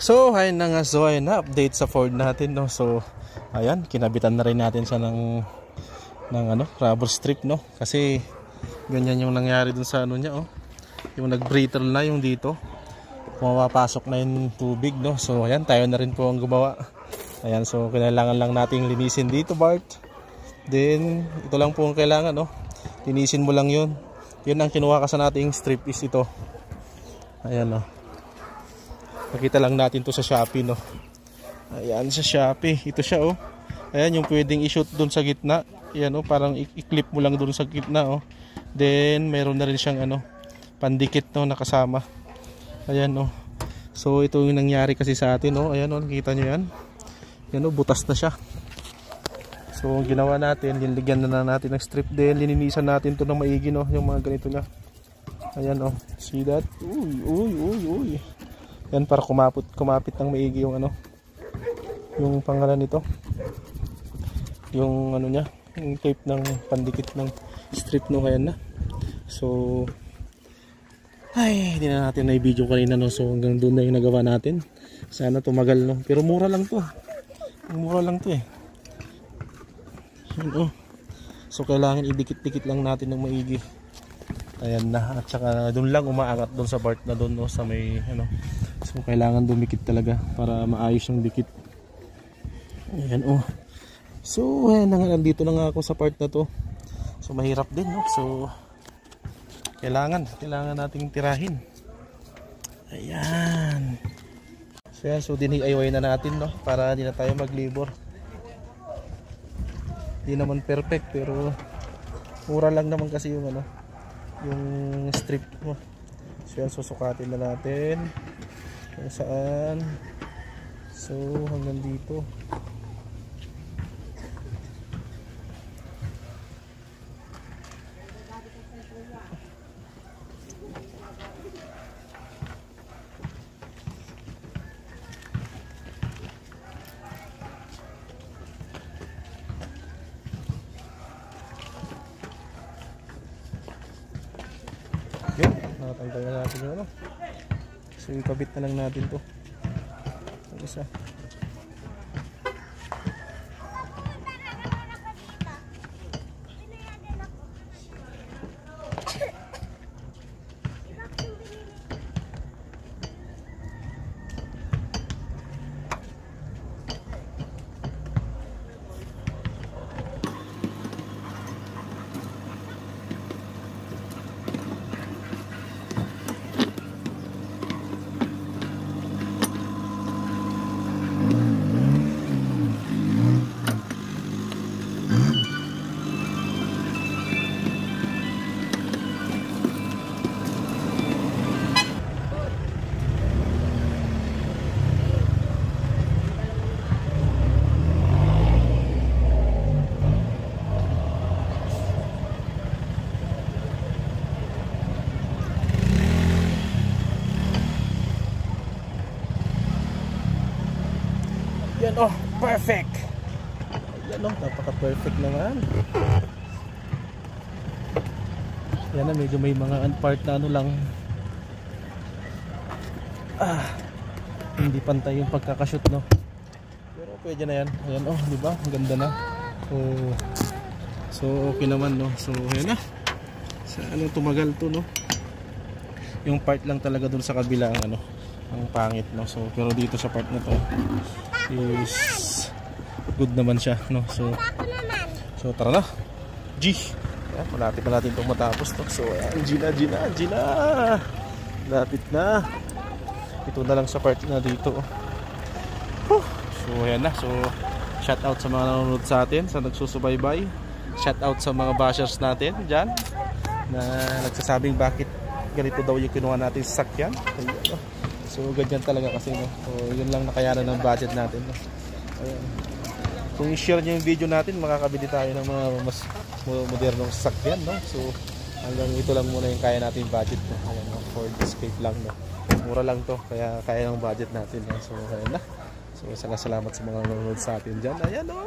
So, ayun na nga. So, ayun na. Update sa Ford natin, no. So, ayan. Kinabitan na rin natin siya ng rubber strip, no. Kasi, ganyan yung nangyari dun sa ano niya, oh. Yung nag-brittle na yung dito. Pumapasok na yung tubig, no. So, ayan. Tayo na rin po ang gumawa. Ayan. So, kailangan lang nating linisin dito, Bart. Then, ito lang po ang kailangan, no. Linisin mo lang yun. Yun ang kinuha ka sa nating strip is ito. Ayan, no. Nakita lang natin to sa Shopee, no. Ayan sa Shopee. Ito siya, oh. Ayan yung pwedeng i-shoot doon sa gitna. Ayan, oh, parang i-clip mo lang doon sa gitna, oh. Then meron na rin siyang pandikit, no, nakasama. Ayan, oh. So ito yung nangyari kasi sa atin, oh. Ayan, oh, nakita niyo 'yan. Ayan, oh, butas na siya. So ang ginawa natin, linligyan na natin ng strip, din lininisan natin to ng maigi, no, yung mga ganito na. Ayan, oh. See that? Uy. Yan, para kumapit ng maigi yung yung pangalan nito. Yung niya, yung tape ng pandikit ng strip, no, ayan na. So, ay, hindi na natin na-video kanina, no. So, hanggang doon na yung nagawa natin. Sana tumagal, no. Pero mura lang to. Mura lang to, eh. Yan, oh. So, kailangan idikit-dikit lang natin ng maigi. Ayan na. At saka doon lang umaangat doon sa part na doon, no, sa may So kailangan dumikit talaga para maayos yung dikit. Ayan, oh. So ayan na nga, nandito na nga ako sa part na to. So mahirap din, no. So kailangan nating tirahin. Ayan. So yan, so diniayaway na natin, no, para hindi na tayo maglibor. Hindi naman perfect pero mura lang naman kasi yung yung strip mo. So yan, susukatin na natin kung saan. So hanggang dito. Yun, nakatanggal na natin yung So ikabit na lang natin to. Ang isa. Yan, oh, perfect. Yan, oh, napaka-perfect naman. Yan na, medyo may mga part na lang. Hindi pantay yung pagkakashoot, no. Pero pwede na yan. Ayan, oh, di ba? Ang ganda na. So okay naman, no. So ayan na. Sa tumagal to, no. Yung part lang talaga dun sa kabila ang ang pangit, no. So pero dito sa part na to is good naman siya, no. So tara na. G. Ayan, malapit na natin itong matapos to. So ayan, Gina. Lapit na. Ito na lang sa part na dito. So ayan na. So shout out sa mga nanonood sa atin, sa nagsusubaybay. Shout out sa mga bashers natin dyan na nagsasabing bakit ganito daw yung kinuha natin sa sakyan. So ganyan talaga kasi, no. So yun lang nakayanan ng budget natin, no. Ayan. Kung i-share nyo yung video natin, makakabili tayo ng mga mas modernong sasakyan, no. So hanggang ito lang muna yung kaya natin budget, no. Ayan, no. Ford Escape lang, no. Mura lang to, kaya ng budget natin, no. So ayan na. So salamat sa mga nanonood sa atin dyan. Ayan, no.